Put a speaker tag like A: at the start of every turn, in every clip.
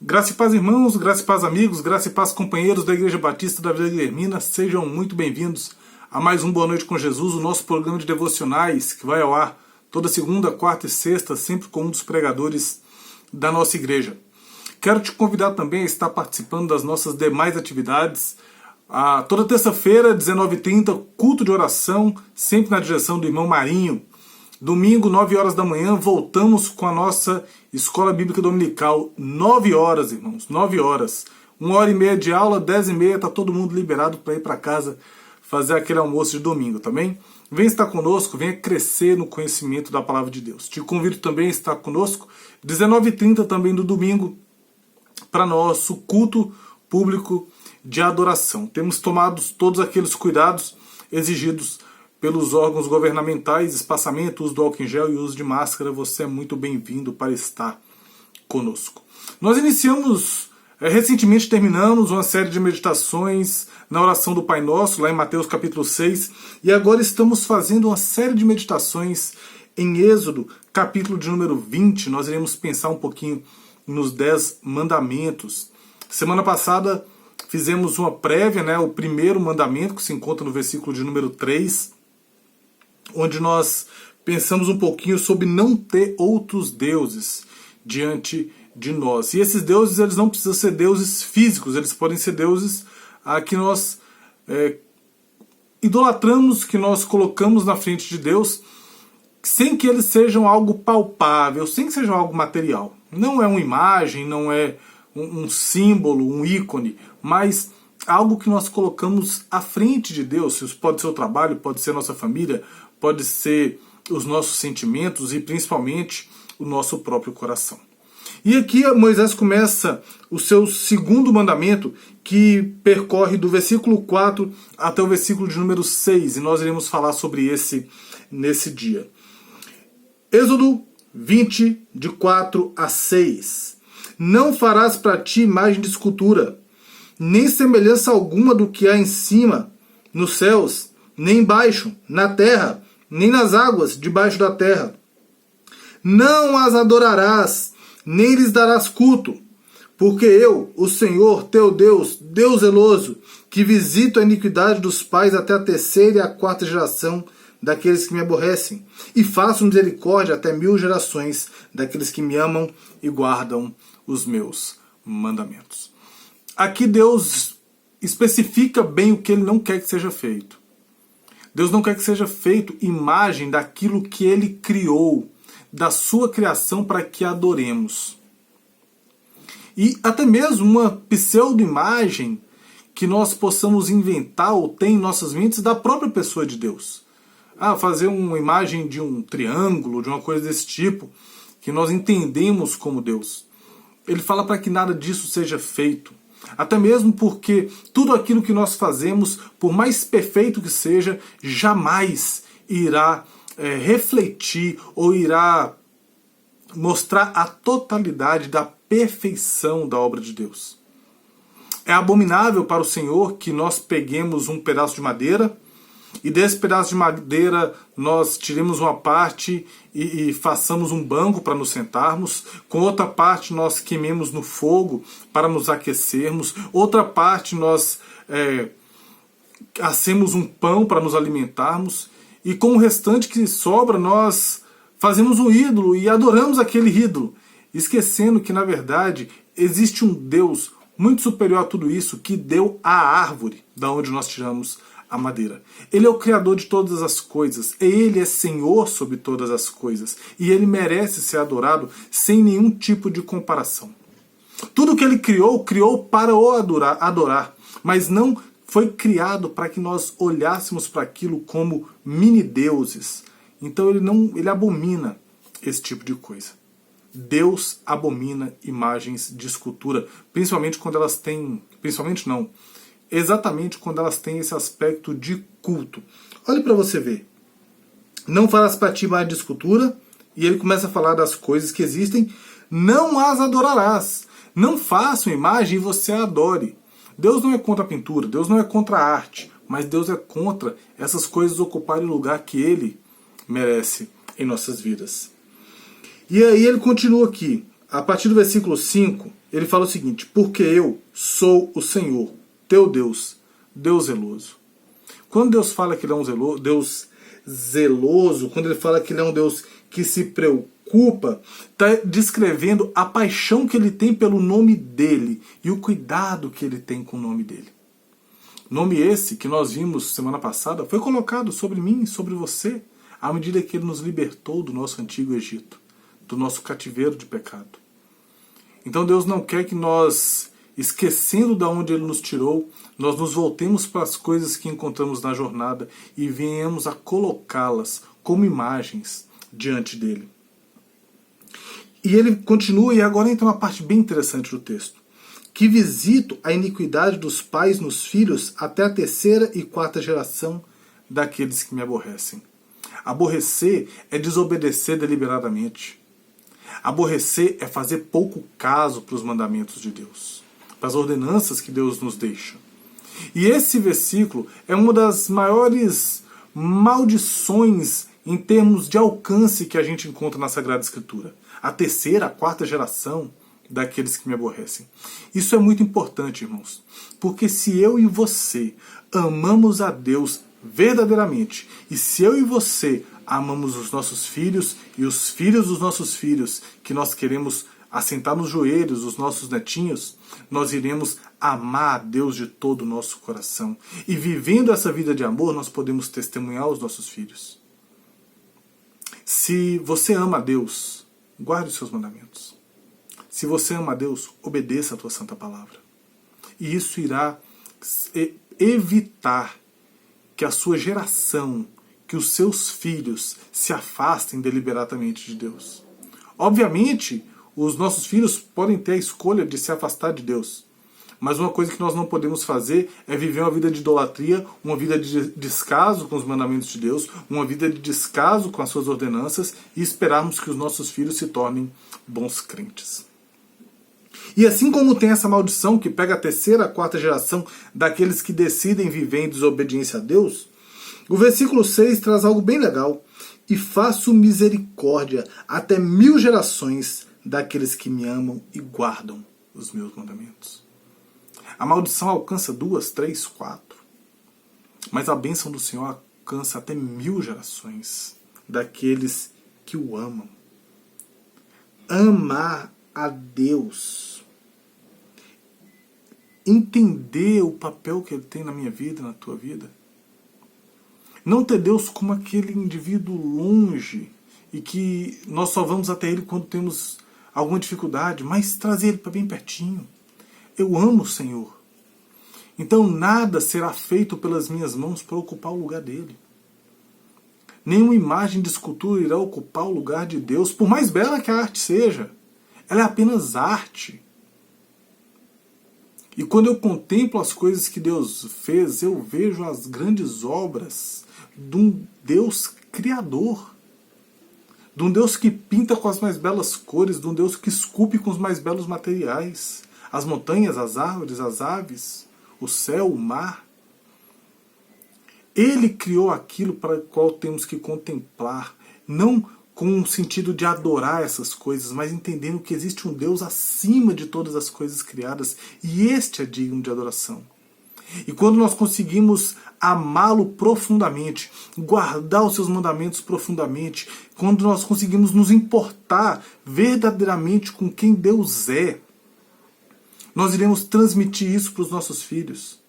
A: Graça e paz, irmãos, graça e paz, amigos, graça e paz, companheiros da Igreja Batista da Vila Guilhermina, sejam muito bem-vindos a mais um Boa Noite com Jesus, o nosso programa de devocionais que vai ao ar toda segunda, quarta e sexta, sempre com um dos pregadores da nossa igreja. Quero te convidar também a estar participando das nossas demais atividades. Toda terça-feira, 19h30, culto de oração, sempre na direção do irmão Marinho. Domingo, 9 horas da manhã, voltamos com a nossa Escola Bíblica Dominical. 9 horas, irmãos, 9 horas. 1h30 de aula, 10h30, está todo mundo liberado para ir para casa fazer aquele almoço de domingo, tá bem? Vem estar conosco, venha crescer no conhecimento da Palavra de Deus. Te convido também a estar conosco, 19h30 também do domingo, para nosso culto público de adoração. Temos tomado todos aqueles cuidados exigidos pelos órgãos governamentais, espaçamento, uso do álcool em gel e uso de máscara. Você é muito bem-vindo para estar conosco. Nós recentemente terminamos uma série de meditações na oração do Pai Nosso, lá em Mateus capítulo 6, e agora estamos fazendo uma série de meditações em Êxodo, capítulo de número 20. Nós iremos pensar um pouquinho nos 10 mandamentos. Semana passada fizemos uma prévia, o primeiro mandamento, que se encontra no versículo de número 3, onde nós pensamos um pouquinho sobre não ter outros deuses diante de nós. E esses deuses, eles não precisam ser deuses físicos, eles podem ser deuses que nós idolatramos, que nós colocamos na frente de Deus, sem que eles sejam algo palpável, sem que sejam algo material. Não é uma imagem, não é um símbolo, um ícone, mas algo que nós colocamos à frente de Deus. Isso pode ser o trabalho, pode ser a nossa família, pode ser os nossos sentimentos e principalmente o nosso próprio coração. E aqui Moisés começa o seu segundo mandamento, que percorre do versículo 4 até o versículo de número 6, e nós iremos falar sobre esse nesse dia. Êxodo 20, de 4 a 6. Não farás para ti imagem de escultura, nem semelhança alguma do que há em cima, nos céus, nem embaixo, na terra, nem nas águas debaixo da terra. Não as adorarás, nem lhes darás culto, porque eu, o Senhor teu Deus, Deus zeloso, que visito a iniquidade dos pais até a terceira e a quarta geração daqueles que me aborrecem, e faço misericórdia até 1000 gerações daqueles que me amam e guardam os meus mandamentos. Aqui Deus especifica bem o que ele não quer que seja feito. Deus não quer que seja feito imagem daquilo que ele criou, da sua criação, para que adoremos. E até mesmo uma pseudo-imagem que nós possamos inventar ou ter em nossas mentes da própria pessoa de Deus. Fazer uma imagem de um triângulo, de uma coisa desse tipo, que nós entendemos como Deus. Ele fala para que nada disso seja feito. Até mesmo porque tudo aquilo que nós fazemos, por mais perfeito que seja, jamais irá refletir ou irá mostrar a totalidade da perfeição da obra de Deus. É abominável para o Senhor que nós peguemos um pedaço de madeira e desse pedaço de madeira nós tiremos uma parte e façamos um banco para nos sentarmos, com outra parte nós queimemos no fogo para nos aquecermos, outra parte nós assemos um pão para nos alimentarmos, e com o restante que sobra nós fazemos um ídolo e adoramos aquele ídolo, esquecendo que na verdade existe um Deus muito superior a tudo isso, que deu a árvore da onde nós tiramos a madeira. Ele é o Criador de todas as coisas, Ele é Senhor sobre todas as coisas, e Ele merece ser adorado sem nenhum tipo de comparação. Tudo que Ele criou para o adorar, mas não foi criado para que nós olhássemos para aquilo como mini-deuses. Então ele abomina esse tipo de coisa. Deus abomina imagens de escultura, principalmente quando elas têm... Exatamente quando elas têm esse aspecto de culto. Olhe para você ver. Não farás para ti imagem de escultura, e ele começa a falar das coisas que existem. Não as adorarás. Não faça uma imagem e você a adore. Deus não é contra a pintura, Deus não é contra a arte, mas Deus é contra essas coisas ocuparem o lugar que Ele merece em nossas vidas. E aí ele continua aqui, a partir do versículo 5, ele fala o seguinte: porque eu sou o Senhor, teu Deus, Deus zeloso. Quando Deus fala que ele é um Deus zeloso, quando ele fala que ele é um Deus que se preocupa, está descrevendo a paixão que ele tem pelo nome dele e o cuidado que ele tem com o nome dele. Nome esse que nós vimos semana passada foi colocado sobre mim e sobre você à medida que ele nos libertou do nosso antigo Egito, do nosso cativeiro de pecado. Então Deus não quer que nós, esquecendo de onde ele nos tirou, nós nos voltemos para as coisas que encontramos na jornada e venhamos a colocá-las como imagens diante dele. E ele continua, e agora entra uma parte bem interessante do texto. Que visito a iniquidade dos pais nos filhos até a terceira e quarta geração daqueles que me aborrecem. Aborrecer é desobedecer deliberadamente. Aborrecer é fazer pouco caso para os mandamentos de Deus, para as ordenanças que Deus nos deixa. E esse versículo é uma das maiores maldições em termos de alcance que a gente encontra na Sagrada Escritura. A terceira, a quarta geração daqueles que me aborrecem. Isso é muito importante, irmãos, porque se eu e você amamos a Deus verdadeiramente, e se eu e você amamos os nossos filhos e os filhos dos nossos filhos, que nós queremos assentar nos joelhos os nossos netinhos, nós iremos amar a Deus de todo o nosso coração. E vivendo essa vida de amor, nós podemos testemunhar aos nossos filhos. Se você ama a Deus, guarde os seus mandamentos. Se você ama a Deus, obedeça a tua santa palavra. E isso irá evitar que a sua geração, que os seus filhos se afastem deliberadamente de Deus. Obviamente, os nossos filhos podem ter a escolha de se afastar de Deus. Mas uma coisa que nós não podemos fazer é viver uma vida de idolatria, uma vida de descaso com os mandamentos de Deus, uma vida de descaso com as suas ordenanças e esperarmos que os nossos filhos se tornem bons crentes. E assim como tem essa maldição que pega a terceira, a quarta geração daqueles que decidem viver em desobediência a Deus, o versículo 6 traz algo bem legal. E faço misericórdia até 1000 gerações daqueles que me amam e guardam os meus mandamentos. A maldição alcança 2, 3, 4. Mas a bênção do Senhor alcança até 1000 gerações daqueles que o amam. Amar a Deus. Entender o papel que Ele tem na minha vida, na tua vida. Não ter Deus como aquele indivíduo longe e que nós só vamos até Ele quando temos alguma dificuldade, mas trazer Ele para bem pertinho. Eu amo o Senhor. Então nada será feito pelas minhas mãos para ocupar o lugar dele. Nenhuma imagem de escultura irá ocupar o lugar de Deus, por mais bela que a arte seja. Ela é apenas arte. E quando eu contemplo as coisas que Deus fez, eu vejo as grandes obras de um Deus criador. De um Deus que pinta com as mais belas cores, de um Deus que esculpe com os mais belos materiais. As montanhas, as árvores, as aves, o céu, o mar. Ele criou aquilo para o qual temos que contemplar, não com o sentido de adorar essas coisas, mas entendendo que existe um Deus acima de todas as coisas criadas, e este é digno de adoração. E quando nós conseguimos amá-lo profundamente, guardar os seus mandamentos profundamente, quando nós conseguimos nos importar verdadeiramente com quem Deus é, nós iremos transmitir isso para os nossos filhos.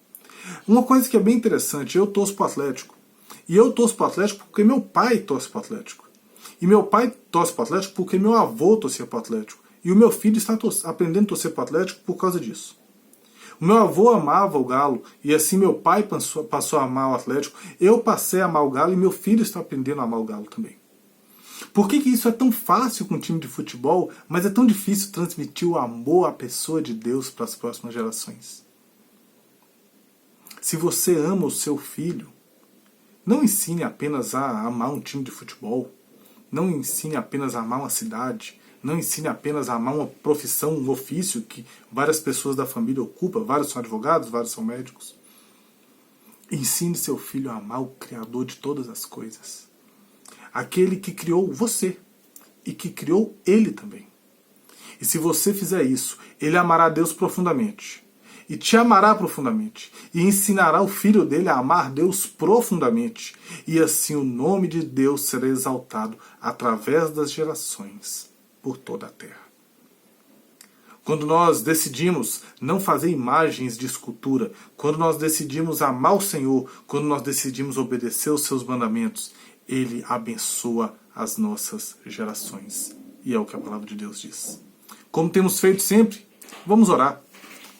A: Uma coisa que é bem interessante, eu torço para o Atlético. E eu torço para o Atlético porque meu pai torce para o Atlético. E meu pai torce para o Atlético porque meu avô torcia para o Atlético. E o meu filho está aprendendo a torcer para o Atlético por causa disso. O meu avô amava o Galo, e assim meu pai passou a amar o Atlético. Eu passei a amar o Galo e meu filho está aprendendo a amar o Galo também. Por que isso é tão fácil com um time de futebol, mas é tão difícil transmitir o amor à pessoa de Deus para as próximas gerações? Se você ama o seu filho, não ensine apenas a amar um time de futebol, não ensine apenas a amar uma cidade, não ensine apenas a amar uma profissão, um ofício que várias pessoas da família ocupam, vários são advogados, vários são médicos. Ensine seu filho a amar o Criador de todas as coisas. Aquele que criou você e que criou ele também. E se você fizer isso, ele amará a Deus profundamente. E te amará profundamente. E ensinará o filho dele a amar Deus profundamente. E assim o nome de Deus será exaltado através das gerações por toda a terra. Quando nós decidimos não fazer imagens de escultura, quando nós decidimos amar o Senhor, quando nós decidimos obedecer os seus mandamentos, Ele abençoa as nossas gerações. E é o que a palavra de Deus diz. Como temos feito sempre, vamos orar,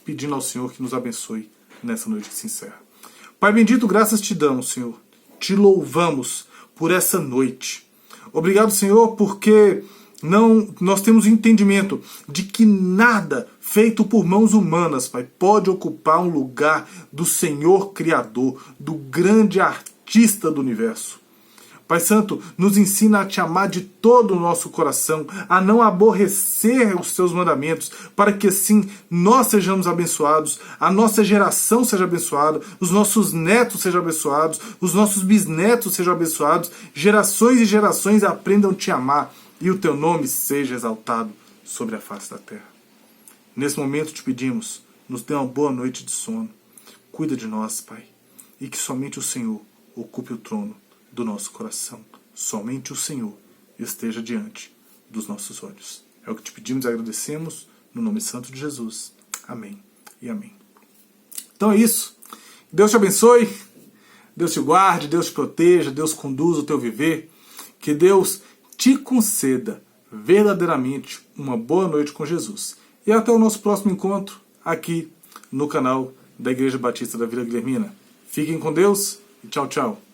A: pedindo ao Senhor que nos abençoe nessa noite que se encerra. Pai bendito, graças te damos, Senhor. Te louvamos por essa noite. Obrigado, Senhor, porque nós temos o entendimento de que nada feito por mãos humanas, Pai, pode ocupar um lugar do Senhor Criador, do grande artista do universo. Pai Santo, nos ensina a te amar de todo o nosso coração, a não aborrecer os teus mandamentos, para que assim nós sejamos abençoados, a nossa geração seja abençoada, os nossos netos sejam abençoados, os nossos bisnetos sejam abençoados, gerações e gerações aprendam a te amar e o teu nome seja exaltado sobre a face da terra. Nesse momento te pedimos, nos dê uma boa noite de sono, cuida de nós, Pai, e que somente o Senhor ocupe o trono do nosso coração. Somente o Senhor esteja diante dos nossos olhos. É o que te pedimos e agradecemos, no nome santo de Jesus. Amém e amém. Então é isso. Deus te abençoe, Deus te guarde, Deus te proteja, Deus conduza o teu viver. Que Deus te conceda verdadeiramente uma boa noite com Jesus. E até o nosso próximo encontro aqui no canal da Igreja Batista da Vila Guilhermina. Fiquem com Deus e tchau, tchau.